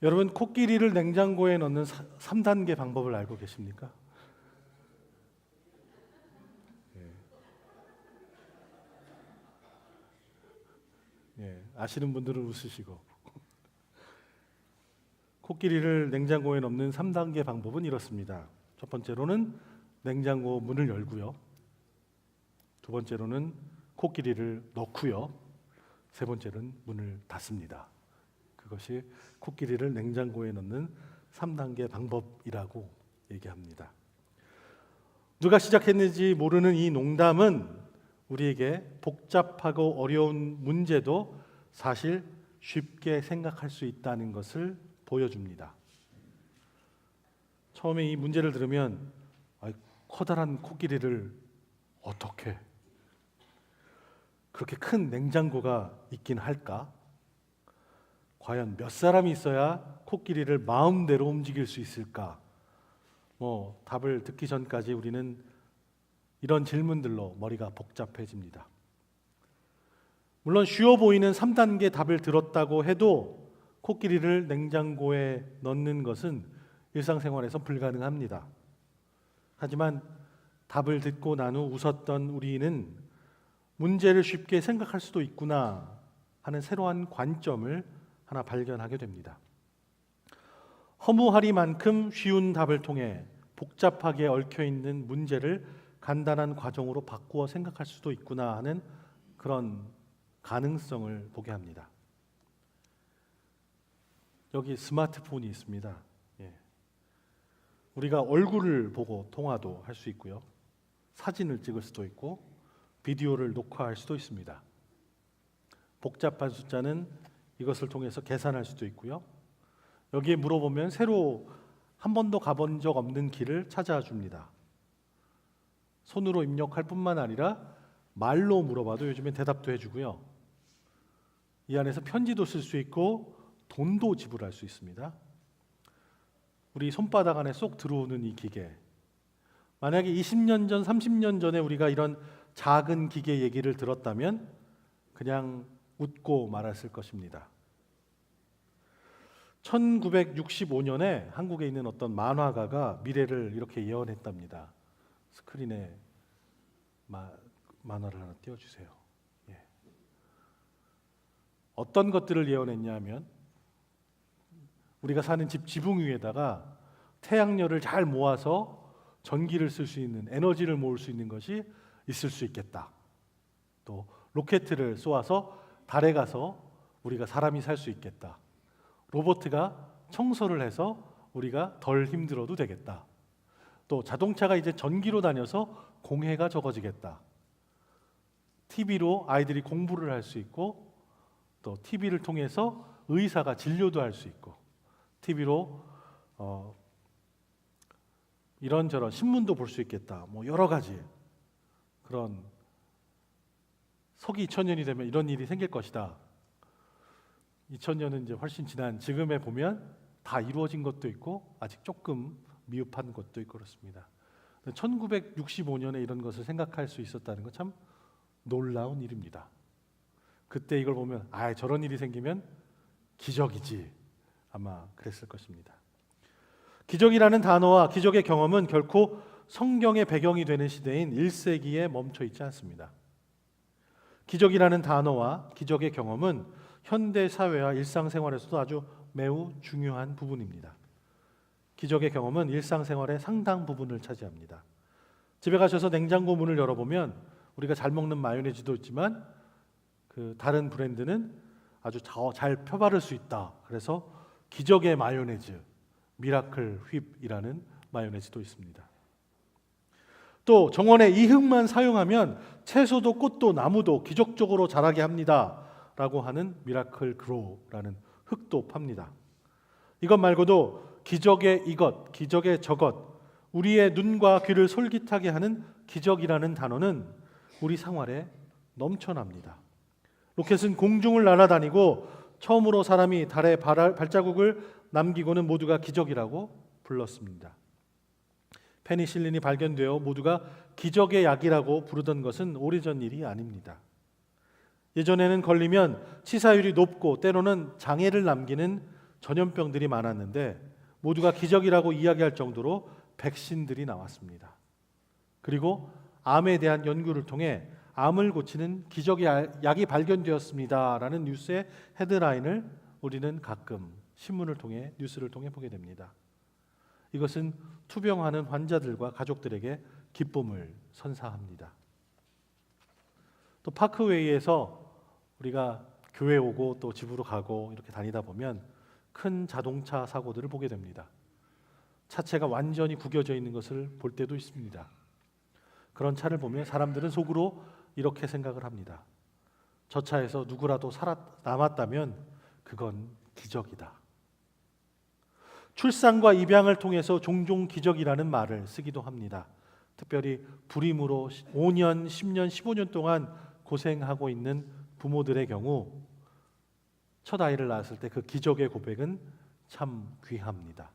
여러분, 코끼리를 냉장고에 넣는 3단계 방법을 알고 계십니까? 아시는 분들은 웃으시고, 코끼리를 냉장고에 넣는 3단계 방법은 이렇습니다. 첫 번째로는 냉장고 문을 열고요. 두 번째로는 코끼리를 넣고요. 세 번째는 문을 닫습니다. 그것이 코끼리를 냉장고에 넣는 3단계 방법이라고 얘기합니다. 누가 시작했는지 모르는 이 농담은 우리에게 복잡하고 어려운 문제도 사실 쉽게 생각할 수 있다는 것을 보여줍니다. 처음에 이 문제를 들으면 커다란 코끼리를 어떻게 그렇게 큰 냉장고가 있긴 할까? 과연 몇 사람이 있어야 코끼리를 마음대로 움직일 수 있을까? 답을 듣기 전까지 우리는 이런 질문들로 머리가 복잡해집니다. 물론 쉬워 보이는 3단계 답을 들었다고 해도 코끼리를 냉장고에 넣는 것은 일상생활에서 불가능합니다. 하지만 답을 듣고 난 후 웃었던 우리는 문제를 쉽게 생각할 수도 있구나 하는 새로운 관점을 하나 발견하게 됩니다. 허무하리만큼 쉬운 답을 통해 복잡하게 얽혀있는 문제를 간단한 과정으로 바꾸어 생각할 수도 있구나 하는 그런 가능성을 보게 합니다. 여기 스마트폰이 있습니다. 우리가 얼굴을 보고 통화도 할 수 있고요. 사진을 찍을 수도 있고 비디오를 녹화할 수도 있습니다. 복잡한 숫자는 이것을 통해서 계산할 수도 있고요. 여기에 물어보면 새로 한 번도 가본 적 없는 길을 찾아줍니다. 손으로 입력할 뿐만 아니라 말로 물어봐도 요즘엔 대답도 해주고요. 이 안에서 편지도 쓸 수 있고 돈도 지불할 수 있습니다. 우리 손바닥 안에 쏙 들어오는 이 기계, 만약에 20년 전, 30년 전에 우리가 이런 작은 기계 얘기를 들었다면 그냥 웃고 말았을 것입니다. 1965년에 한국에 있는 어떤 만화가가 미래를 이렇게 예언했답니다. 스크린에 만화를 하나 띄워주세요. 어떤 것들을 예언했냐 하면 우리가 사는 집 지붕 위에다가 태양열을 잘 모아서 전기를 쓸 수 있는, 에너지를 모을 수 있는 것이 있을 수 있겠다. 또 로켓을 쏘아서 달에 가서 우리가 사람이 살 수 있겠다. 로봇가 청소를 해서 우리가 덜 힘들어도 되겠다. 또 자동차가 이제 전기로 다녀서 공해가 적어지겠다. TV로 아이들이 공부를 할 수 있고 또 TV를 통해서 의사가 진료도 할 수 있고 TV로 이런저런 신문도 볼 수 있겠다. 여러 가지 그런 서기 2000년이 되면 이런 일이 생길 것이다. 2000년은 이제 훨씬 지난 지금에 보면 다 이루어진 것도 있고 아직 조금 미흡한 것도 있고 그렇습니다. 1965년에 이런 것을 생각할 수 있었다는 건 참 놀라운 일입니다. 그때 이걸 보면 저런 일이 생기면 기적이지 아마 그랬을 것입니다. 기적이라는 단어와 기적의 경험은 결코 성경의 배경이 되는 시대인 1세기에 멈춰 있지 않습니다. 기적이라는 단어와 기적의 경험은 현대 사회와 일상생활에서도 아주 매우 중요한 부분입니다. 기적의 경험은 일상생활의 상당 부분을 차지합니다. 집에 가셔서 냉장고 문을 열어보면 우리가 잘 먹는 마요네즈도 있지만 다른 브랜드는 아주 잘 펴바를 수 있다. 그래서 기적의 마요네즈, 미라클 휩이라는 마요네즈도 있습니다. 또 정원에 이 흙만 사용하면 채소도 꽃도 나무도 기적적으로 자라게 합니다. 라고 하는 미라클 그로우라는 흙도 팝니다. 이것 말고도 기적의 이것, 기적의 저것, 우리의 눈과 귀를 솔깃하게 하는 기적이라는 단어는 우리 생활에 넘쳐납니다. 로켓은 공중을 날아다니고 처음으로 사람이 달에 발자국을 남기고는 모두가 기적이라고 불렀습니다. 페니실린이 발견되어 모두가 기적의 약이라고 부르던 것은 오래전 일이 아닙니다. 예전에는 걸리면 치사율이 높고 때로는 장애를 남기는 전염병들이 많았는데 모두가 기적이라고 이야기할 정도로 백신들이 나왔습니다. 그리고 암에 대한 연구를 통해 암을 고치는 기적의 약이 발견되었습니다라는 뉴스의 헤드라인을 우리는 가끔 신문을 통해 뉴스를 통해 보게 됩니다. 이것은 투병하는 환자들과 가족들에게 기쁨을 선사합니다. 또 파크웨이에서 우리가 교회 오고 또 집으로 가고 이렇게 다니다 보면 큰 자동차 사고들을 보게 됩니다. 차체가 완전히 구겨져 있는 것을 볼 때도 있습니다. 그런 차를 보면 사람들은 속으로 이렇게 생각을 합니다. 저 차에서 누구라도 살아남았다면 그건 기적이다. 출산과 입양을 통해서 종종 기적이라는 말을 쓰기도 합니다. 특별히 불임으로 5년, 10년, 15년 동안 고생하고 있는 부모들의 경우 첫 아이를 낳았을 때 그 기적의 고백은 참 귀합니다.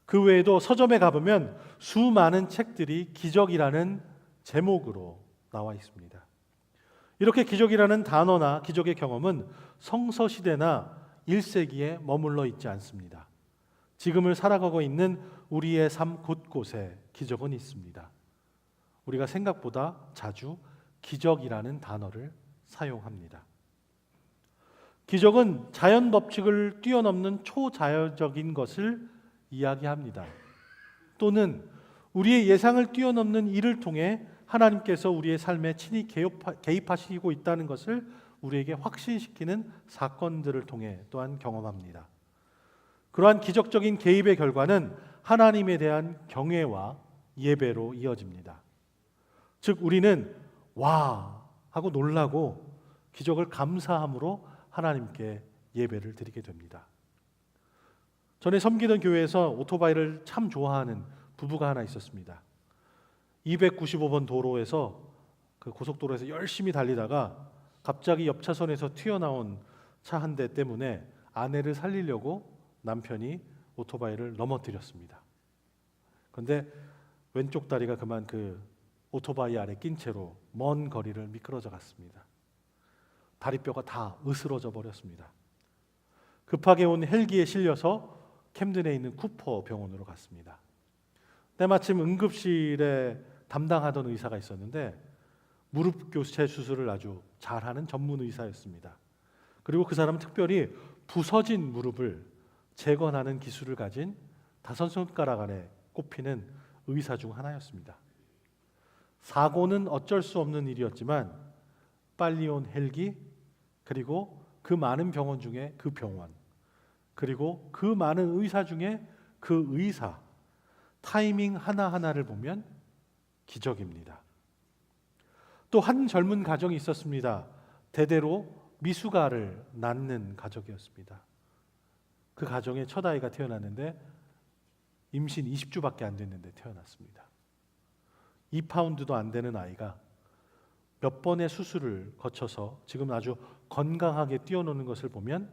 그 외에도 서점에 가보면 수많은 책들이 기적이라는 제목으로 나와 있습니다. 이렇게 기적이라는 단어나 기적의 경험은 성서시대나 1세기에 머물러 있지 않습니다. 지금을 살아가고 있는 우리의 삶 곳곳에 기적은 있습니다. 우리가 생각보다 자주 기적이라는 단어를 사용합니다. 기적은 자연 법칙을 뛰어넘는 초자연적인 것을 이야기합니다. 또는 우리의 예상을 뛰어넘는 일을 통해 하나님께서 우리의 삶에 친히 개입하시고 있다는 것을 우리에게 확신시키는 사건들을 통해 또한 경험합니다. 그러한 기적적인 개입의 결과는 하나님에 대한 경외와 예배로 이어집니다. 즉 우리는 와 하고 놀라고 기적을 감사함으로 하나님께 예배를 드리게 됩니다. 전에 섬기던 교회에서 오토바이를 참 좋아하는 부부가 하나 있었습니다. 295번 도로에서 그 고속도로에서 열심히 달리다가 갑자기 옆 차선에서 튀어나온 차 한 대 때문에 아내를 살리려고 남편이 오토바이를 넘어뜨렸습니다. 그런데 왼쪽 다리가 그만 그 오토바이 안에 낀 채로 먼 거리를 미끄러져 갔습니다. 다리뼈가 다 으스러져 버렸습니다. 급하게 온 헬기에 실려서 캠든에 있는 쿠퍼 병원으로 갔습니다. 때마침 응급실에 담당하던 의사가 있었는데 무릎 교체 수술을 아주 잘하는 전문 의사였습니다. 그리고 그 사람은 특별히 부서진 무릎을 재건하는 기술을 가진 5손가락 안에 꼽히는 의사 중 하나였습니다. 사고는 어쩔 수 없는 일이었지만 빨리 온 헬기 그리고 그 많은 병원 중에 그 병원 그리고 그 많은 의사 중에 그 의사 타이밍 하나하나를 보면 기적입니다. 또 한 젊은 가정이 있었습니다. 대대로 미숙아를 낳는 가족이었습니다. 그 가정에 첫 아이가 태어났는데 임신 20주밖에 안 됐는데 태어났습니다. 2파운드도 안 되는 아이가 몇 번의 수술을 거쳐서 지금 아주 건강하게 뛰어노는 것을 보면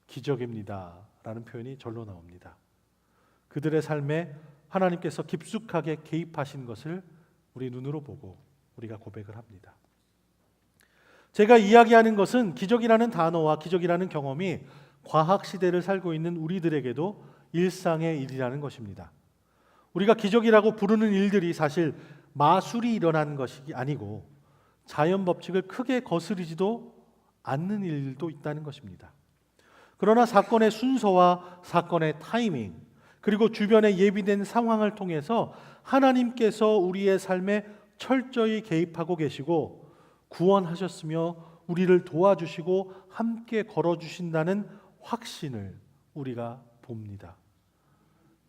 기적입니다 라는 표현이 절로 나옵니다. 그들의 삶에 하나님께서 깊숙하게 개입하신 것을 우리 눈으로 보고 우리가 고백을 합니다. 제가 이야기하는 것은 기적이라는 단어와 기적이라는 경험이 과학 시대를 살고 있는 우리들에게도 일상의 일이라는 것입니다. 우리가 기적이라고 부르는 일들이 사실 마술이 일어난 것이 아니고 자연 법칙을 크게 거스르지도 않는 일도 있다는 것입니다. 그러나 사건의 순서와 사건의 타이밍 그리고 주변의 예비된 상황을 통해서 하나님께서 우리의 삶에 철저히 개입하고 계시고 구원하셨으며 우리를 도와주시고 함께 걸어주신다는 확신을 우리가 봅니다.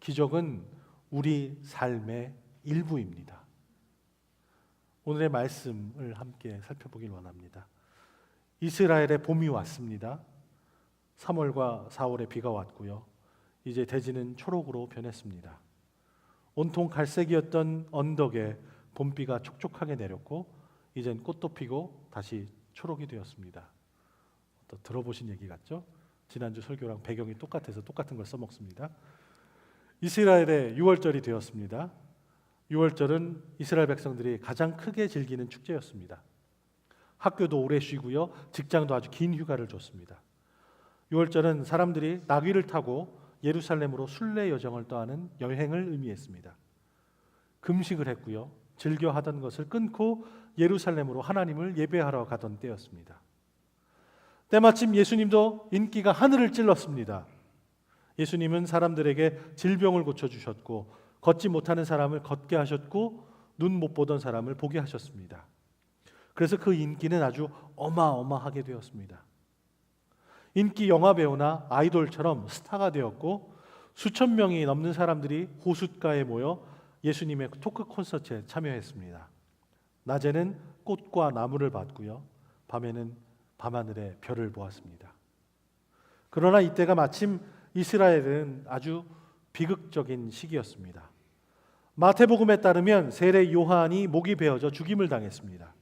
기적은 우리 삶의 일부입니다. 오늘의 말씀을 함께 살펴보길 원합니다. 이스라엘의 봄이 왔습니다. 3월과 4월에 비가 왔고요. 이제 대지는 초록으로 변했습니다. 온통 갈색이었던 언덕에 봄비가 촉촉하게 내렸고 이젠 꽃도 피고 다시 초록이 되었습니다. 또 들어보신 얘기 같죠? 지난주 설교랑 배경이 똑같아서 똑같은 걸 써먹습니다. 이스라엘의 6월절이 되었습니다. 6월절은 이스라엘 백성들이 가장 크게 즐기는 축제였습니다. 학교도 오래 쉬고요. 직장도 아주 긴 휴가를 줬습니다. 유월절은 사람들이 나귀를 타고 예루살렘으로 순례 여정을 떠나는 여행을 의미했습니다. 금식을 했고요. 즐겨 하던 것을 끊고 예루살렘으로 하나님을 예배하러 가던 때였습니다. 때마침 예수님도 인기가 하늘을 찔렀습니다. 예수님은 사람들에게 질병을 고쳐주셨고 걷지 못하는 사람을 걷게 하셨고 눈 못 보던 사람을 보게 하셨습니다. 그래서 그 인기는 아주 어마어마하게 되었습니다. 인기 영화배우나 아이돌처럼 스타가 되었고 수천 명이 넘는 사람들이 호숫가에 모여 예수님의 토크 콘서트에 참여했습니다. 낮에는 꽃과 나무를 봤고요. 밤에는 밤하늘의 별을 보았습니다. 그러나 이때가 마침 이스라엘은 아주 비극적인 시기였습니다. 마태복음에 따르면 세례 요한이 목이 베어져 죽임을 당했습니다.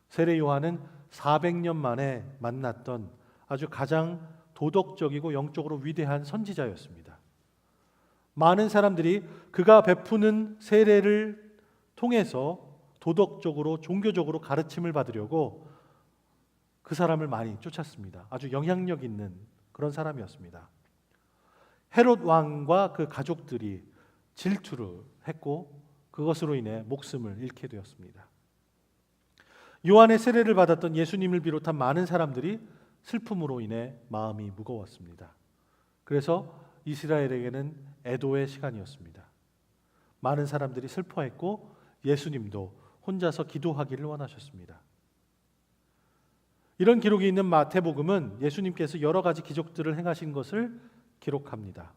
세례 요한은 400년 만에 만났던 아주 가장 도덕적이고 영적으로 위대한 선지자였습니다. 많은 사람들이 그가 베푸는 세례를 통해서 도덕적으로 종교적으로 가르침을 받으려고 그 사람을 많이 쫓았습니다. 아주 영향력 있는 그런 사람이었습니다. 헤롯 왕과 그 가족들이 질투를 했고 그것으로 인해 목숨을 잃게 되었습니다. 요한의 세례를 받았던 예수님을 비롯한 많은 사람들이 슬픔으로 인해 마음이 무거웠습니다. 그래서 이스라엘에게는 애도의 시간이었습니다. 많은 사람들이 슬퍼했고 예수님도 혼자서 기도하기를 원하셨습니다. 이런 기록이 있는 마태복음은 예수님께서 여러 가지 기적들을 행하신 것을 기록합니다.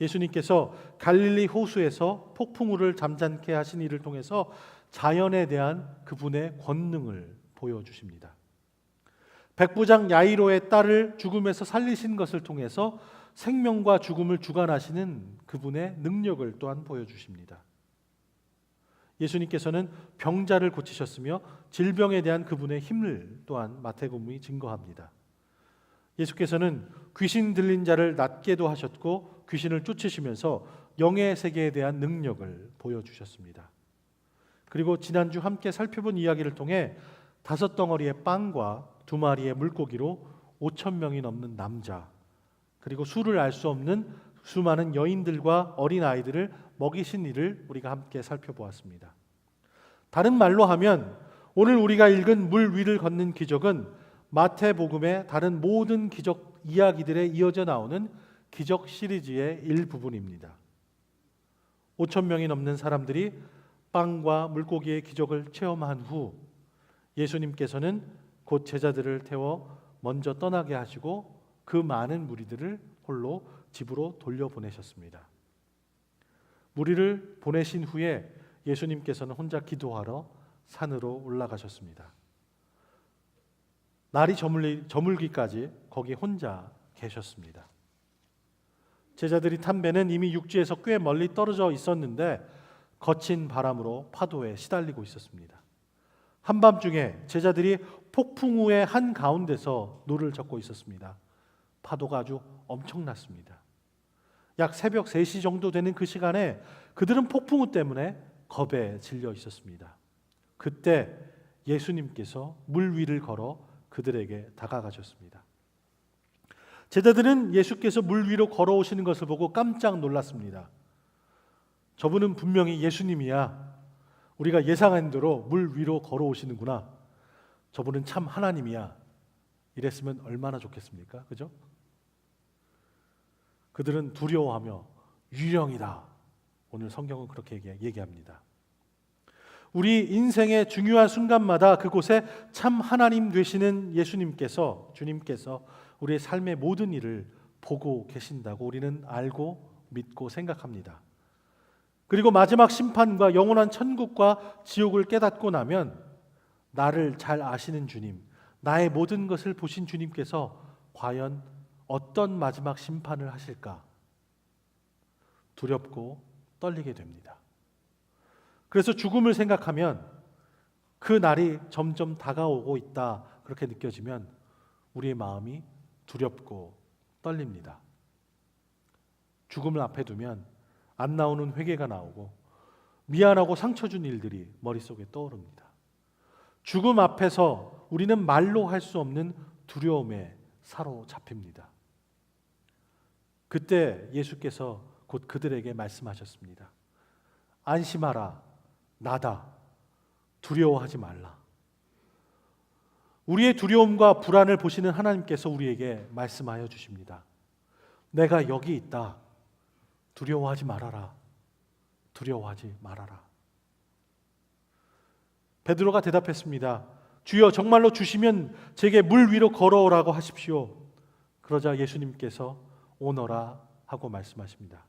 예수님께서 갈릴리 호수에서 폭풍우를 잠잠케 하신 일을 통해서 자연에 대한 그분의 권능을 보여주십니다. 백부장 야이로의 딸을 죽음에서 살리신 것을 통해서 생명과 죽음을 주관하시는 그분의 능력을 또한 보여주십니다. 예수님께서는 병자를 고치셨으며 질병에 대한 그분의 힘을 또한 마태복음이 증거합니다. 예수께서는 귀신 들린 자를 낫게도 하셨고 귀신을 쫓으시면서 영의 세계에 대한 능력을 보여주셨습니다. 그리고 지난주 함께 살펴본 이야기를 통해 5덩어리의 빵과 2마리의 물고기로 5천 명이 넘는 남자, 그리고 수를 알 수 없는 수많은 여인들과 어린아이들을 먹이신 일을 우리가 함께 살펴보았습니다. 다른 말로 하면 오늘 우리가 읽은 물 위를 걷는 기적은 마태복음의 다른 모든 기적 이야기들에 이어져 나오는 기적 시리즈의 일부분입니다. 5천 명이 넘는 사람들이 빵과 물고기의 기적을 체험한 후 예수님께서는 곧 제자들을 태워 먼저 떠나게 하시고 그 많은 무리들을 홀로 집으로 돌려보내셨습니다. 무리를 보내신 후에 예수님께서는 혼자 기도하러 산으로 올라가셨습니다. 날이 저물기까지 거기 혼자 계셨습니다. 제자들이 탄 배는 이미 육지에서 꽤 멀리 떨어져 있었는데 거친 바람으로 파도에 시달리고 있었습니다. 한밤중에 제자들이 폭풍우의 한가운데서 노를 젓고 있었습니다. 파도가 아주 엄청났습니다. 약 새벽 3시 정도 되는 그 시간에 그들은 폭풍우 때문에 겁에 질려 있었습니다. 그때 예수님께서 물 위를 걸어 그들에게 다가가셨습니다. 제자들은 예수께서 물 위로 걸어오시는 것을 보고 깜짝 놀랐습니다. 저분은 분명히 예수님이야. 우리가 예상한 대로 물 위로 걸어오시는구나. 저분은 참 하나님이야. 이랬으면 얼마나 좋겠습니까? 그죠? 그들은 두려워하며 유령이다. 오늘 성경은 그렇게 얘기합니다. 우리 인생의 중요한 순간마다 그곳에 참 하나님 되시는 주님께서 우리의 삶의 모든 일을 보고 계신다고 우리는 알고 믿고 생각합니다. 그리고 마지막 심판과 영원한 천국과 지옥을 깨닫고 나면 나를 잘 아시는 주님, 나의 모든 것을 보신 주님께서 과연 어떤 마지막 심판을 하실까? 두렵고 떨리게 됩니다. 그래서 죽음을 생각하면 그 날이 점점 다가오고 있다 그렇게 느껴지면 우리의 마음이 두렵고 떨립니다. 죽음을 앞에 두면 안 나오는 회개가 나오고 미안하고 상처 준 일들이 머릿속에 떠오릅니다. 죽음 앞에서 우리는 말로 할 수 없는 두려움에 사로잡힙니다. 그때 예수께서 곧 그들에게 말씀하셨습니다. 안심하라, 나다. 두려워하지 말라. 우리의 두려움과 불안을 보시는 하나님께서 우리에게 말씀하여 주십니다. 내가 여기 있다. 두려워하지 말아라. 두려워하지 말아라. 베드로가 대답했습니다. 주여, 정말로 주시면 제게 물 위로 걸어오라고 하십시오. 그러자 예수님께서 오너라 하고 말씀하십니다.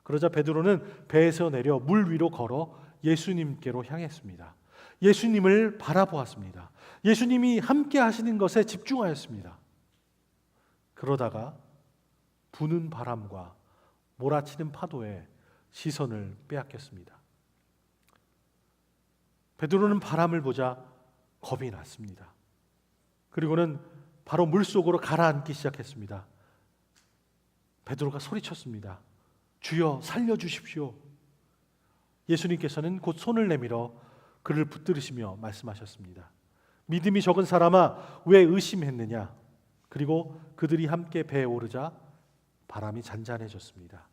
그러자 베드로는 배에서 내려 물 위로 걸어 예수님께로 향했습니다. 예수님을 바라보았습니다. 예수님이 함께 하시는 것에 집중하였습니다. 그러다가 부는 바람과 몰아치는 파도에 시선을 빼앗겼습니다. 베드로는 바람을 보자 겁이 났습니다. 그리고는 바로 물속으로 가라앉기 시작했습니다. 베드로가 소리쳤습니다. 주여, 살려주십시오. 예수님께서는 곧 손을 내밀어 그를 붙들으시며 말씀하셨습니다. 믿음이 적은 사람아, 왜 의심했느냐? 그리고 그들이 함께 배에 오르자 바람이 잔잔해졌습니다.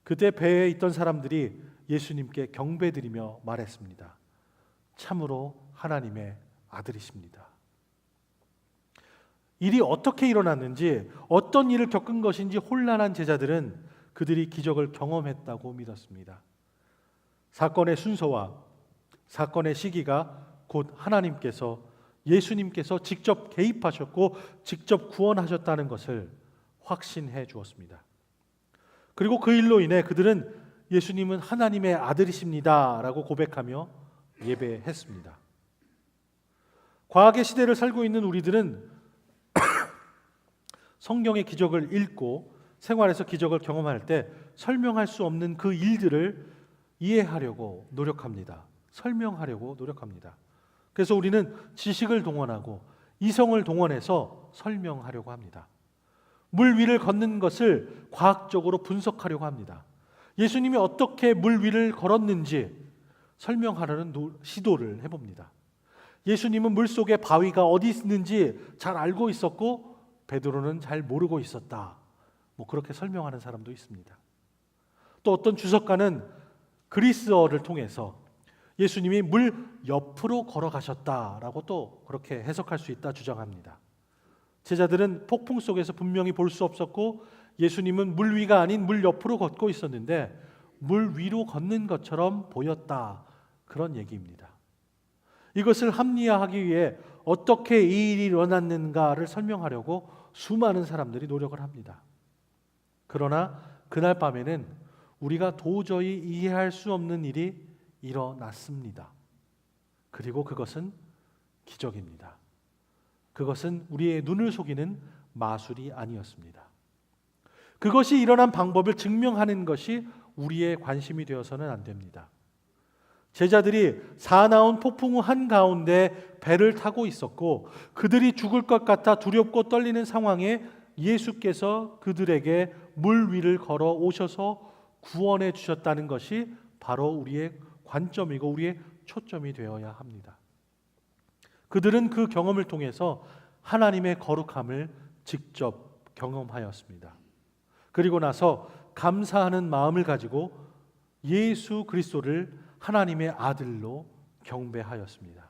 그때 배에 있던 사람들이 예수님께 경배드리며 말했습니다. 참으로 하나님의 아들이십니다. 일이 어떻게 일어났는지, 어떤 일을 겪은 것인지 혼란한 제자들은 그들이 기적을 경험했다고 믿었습니다. 사건의 순서와 사건의 시기가 곧 하나님께서, 예수님께서 직접 개입하셨고 직접 구원하셨다는 것을 확신해 주었습니다. 그리고 그 일로 인해 그들은 예수님은 하나님의 아들이십니다 라고 고백하며 예배했습니다. 과학의 시대를 살고 있는 우리들은 성경의 기적을 읽고 생활에서 기적을 경험할 때 설명할 수 없는 그 일들을 이해하려고 노력합니다. 설명하려고 노력합니다. 그래서 우리는 지식을 동원하고 이성을 동원해서 설명하려고 합니다. 물 위를 걷는 것을 과학적으로 분석하려고 합니다. 예수님이 어떻게 물 위를 걸었는지 설명하려는 시도를 해봅니다. 예수님은 물속에 바위가 어디 있는지 잘 알고 있었고 베드로는 잘 모르고 있었다. 그렇게 설명하는 사람도 있습니다. 또 어떤 주석가는 그리스어를 통해서 예수님이 물 옆으로 걸어가셨다라고 또 그렇게 해석할 수 있다 주장합니다. 제자들은 폭풍 속에서 분명히 볼 수 없었고 예수님은 물 위가 아닌 물 옆으로 걷고 있었는데 물 위로 걷는 것처럼 보였다. 그런 얘기입니다. 이것을 합리화하기 위해 어떻게 이 일이 일어났는가를 설명하려고 수많은 사람들이 노력을 합니다. 그러나 그날 밤에는 우리가 도저히 이해할 수 없는 일이 일어났습니다. 그리고 그것은 기적입니다. 그것은 우리의 눈을 속이는 마술이 아니었습니다. 그것이 일어난 방법을 증명하는 것이 우리의 관심이 되어서는 안 됩니다. 제자들이 사나운 폭풍우 한가운데 배를 타고 있었고 그들이 죽을 것 같아 두렵고 떨리는 상황에 예수께서 그들에게 물 위를 걸어 오셔서 구원해 주셨다는 것이 바로 우리의 관점이고 우리의 초점이 되어야 합니다. 그들은 그 경험을 통해서 하나님의 거룩함을 직접 경험하였습니다. 그리고 나서 감사하는 마음을 가지고 예수 그리스도를 하나님의 아들로 경배하였습니다.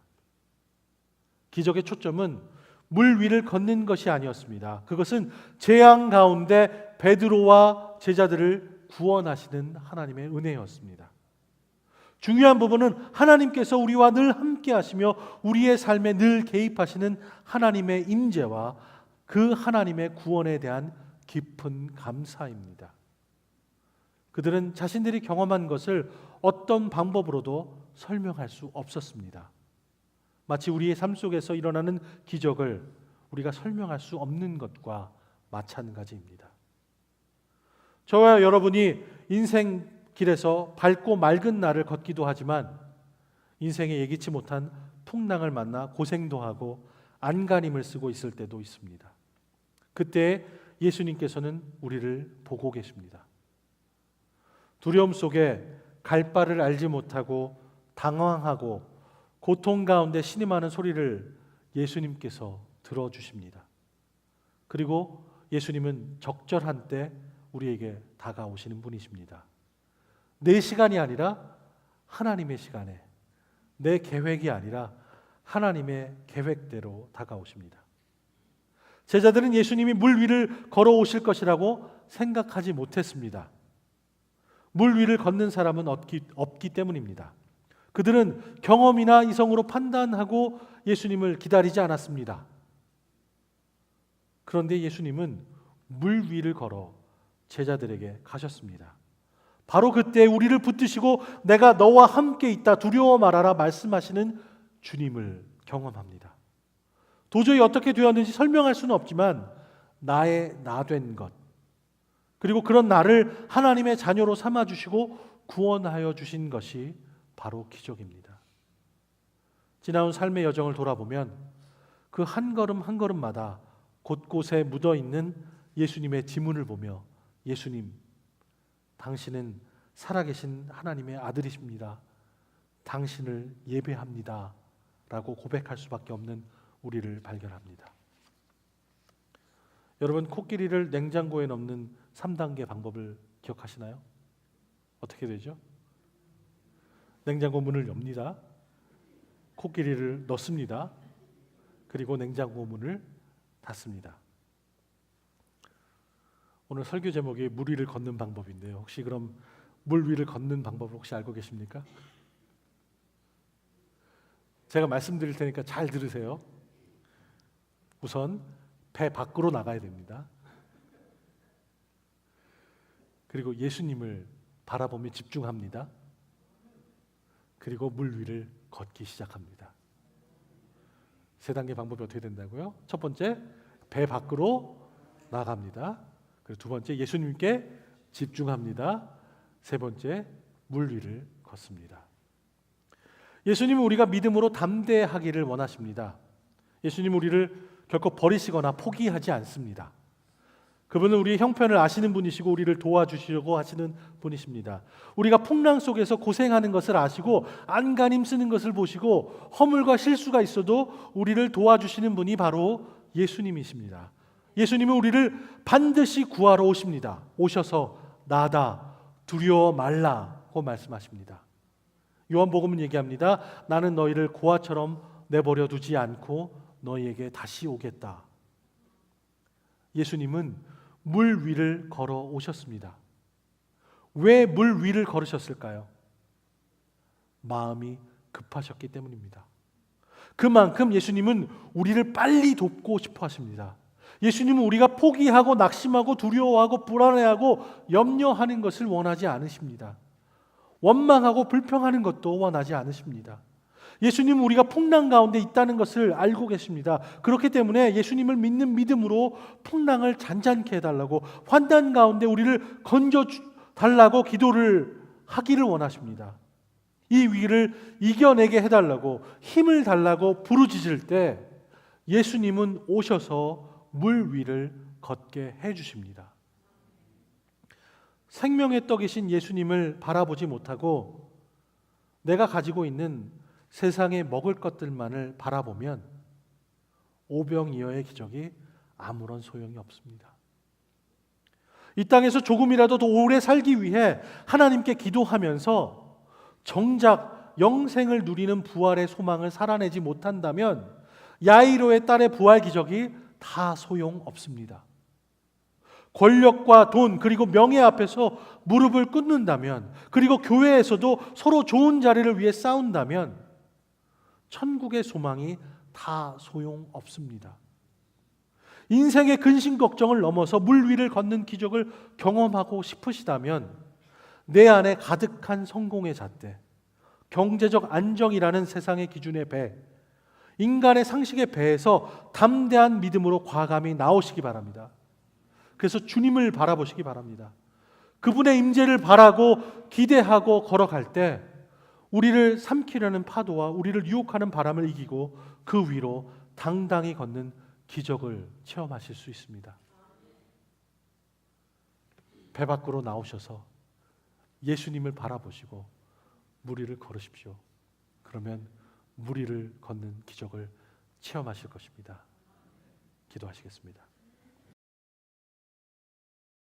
기적의 초점은 물 위를 걷는 것이 아니었습니다. 그것은 재앙 가운데 베드로와 제자들을 구원하시는 하나님의 은혜였습니다. 중요한 부분은 하나님께서 우리와 늘 함께 하시며 우리의 삶에 늘 개입하시는 하나님의 임재와 그 하나님의 구원에 대한 깊은 감사입니다. 그들은 자신들이 경험한 것을 어떤 방법으로도 설명할 수 없었습니다. 마치 우리의 삶 속에서 일어나는 기적을 우리가 설명할 수 없는 것과 마찬가지입니다. 저와 여러분이 인생 길에서 밝고 맑은 날을 걷기도 하지만 인생에 예기치 못한 풍랑을 만나 고생도 하고 안간힘을 쓰고 있을 때도 있습니다. 그때 예수님께서는 우리를 보고 계십니다. 두려움 속에 갈 바를 알지 못하고 당황하고 고통 가운데 신음하는 소리를 예수님께서 들어주십니다. 그리고 예수님은 적절한 때 우리에게 다가오시는 분이십니다. 내 시간이 아니라 하나님의 시간에, 내 계획이 아니라 하나님의 계획대로 다가오십니다. 제자들은 예수님이 물 위를 걸어오실 것이라고 생각하지 못했습니다. 물 위를 걷는 사람은 없기 때문입니다. 그들은 경험이나 이성으로 판단하고 예수님을 기다리지 않았습니다. 그런데 예수님은 물 위를 걸어 제자들에게 가셨습니다. 바로 그때 우리를 붙드시고 내가 너와 함께 있다 두려워 말아라 말씀하시는 주님을 경험합니다. 도저히 어떻게 되었는지 설명할 수는 없지만 나의 나 된 것, 그리고 그런 나를 하나님의 자녀로 삼아주시고 구원하여 주신 것이 바로 기적입니다. 지나온 삶의 여정을 돌아보면 그 한 걸음 한 걸음마다 곳곳에 묻어있는 예수님의 지문을 보며 예수님, 당신은 살아계신 하나님의 아들이십니다. 당신을 예배합니다. 라고 고백할 수밖에 없는 우리를 발견합니다. 여러분, 코끼리를 냉장고에 넣는 3단계 방법을 기억하시나요? 어떻게 되죠? 냉장고 문을 엽니다. 코끼리를 넣습니다. 그리고 냉장고 문을 닫습니다. 오늘 설교 제목이 물 위를 걷는 방법인데요. 혹시 그럼 물 위를 걷는 방법을 혹시 알고 계십니까? 제가 말씀드릴 테니까 잘 들으세요. 우선 배 밖으로 나가야 됩니다. 그리고 예수님을 바라보며 집중합니다. 그리고 물 위를 걷기 시작합니다. 3단계 방법이 어떻게 된다고요? 첫 번째, 배 밖으로 나갑니다. 그리고 두 번째, 예수님께 집중합니다. 세 번째, 물 위를 걷습니다. 예수님은 우리가 믿음으로 담대하기를 원하십니다. 예수님은 우리를 결코 버리시거나 포기하지 않습니다. 그분은 우리의 형편을 아시는 분이시고 우리를 도와주시려고 하시는 분이십니다. 우리가 풍랑 속에서 고생하는 것을 아시고 안간힘 쓰는 것을 보시고 허물과 실수가 있어도 우리를 도와주시는 분이 바로 예수님이십니다. 예수님은 우리를 반드시 구하러 오십니다. 오셔서 나다 두려워 말라고 말씀하십니다. 요한복음은 얘기합니다. 나는 너희를 고아처럼 내버려 두지 않고 너희에게 다시 오겠다. 예수님은 물 위를 걸어 오셨습니다. 왜 물 위를 걸으셨을까요? 마음이 급하셨기 때문입니다. 그만큼 예수님은 우리를 빨리 돕고 싶어 하십니다. 예수님은 우리가 포기하고 낙심하고 두려워하고 불안해하고 염려하는 것을 원하지 않으십니다. 원망하고 불평하는 것도 원하지 않으십니다. 예수님은 우리가 풍랑 가운데 있다는 것을 알고 계십니다. 그렇기 때문에 예수님을 믿는 믿음으로 풍랑을 잔잔케 해달라고, 환난 가운데 우리를 건져달라고 기도를 하기를 원하십니다. 이 위기를 이겨내게 해달라고, 힘을 달라고 부르짖을 때 예수님은 오셔서 물 위를 걷게 해주십니다. 생명의 떡이신 예수님을 바라보지 못하고 내가 가지고 있는 세상에 먹을 것들만을 바라보면 오병이어의 기적이 아무런 소용이 없습니다. 이 땅에서 조금이라도 더 오래 살기 위해 하나님께 기도하면서 정작 영생을 누리는 부활의 소망을 살아내지 못한다면 야이로의 딸의 부활 기적이 다 소용없습니다. 권력과 돈 그리고 명예 앞에서 무릎을 꿇는다면, 그리고 교회에서도 서로 좋은 자리를 위해 싸운다면 천국의 소망이 다 소용없습니다. 인생의 근심 걱정을 넘어서 물 위를 걷는 기적을 경험하고 싶으시다면 내 안에 가득한 성공의 잣대, 경제적 안정이라는 세상의 기준의 배, 인간의 상식의 배에서 담대한 믿음으로 과감히 나오시기 바랍니다. 그래서 주님을 바라보시기 바랍니다. 그분의 임재를 바라고 기대하고 걸어갈 때 우리를 삼키려는 파도와 우리를 유혹하는 바람을 이기고 그 위로 당당히 걷는 기적을 체험하실 수 있습니다. 배 밖으로 나오셔서 예수님을 바라보시고 물 위를 걸으십시오. 그러면 물 위를 걷는 기적을 체험하실 것입니다. 기도하시겠습니다.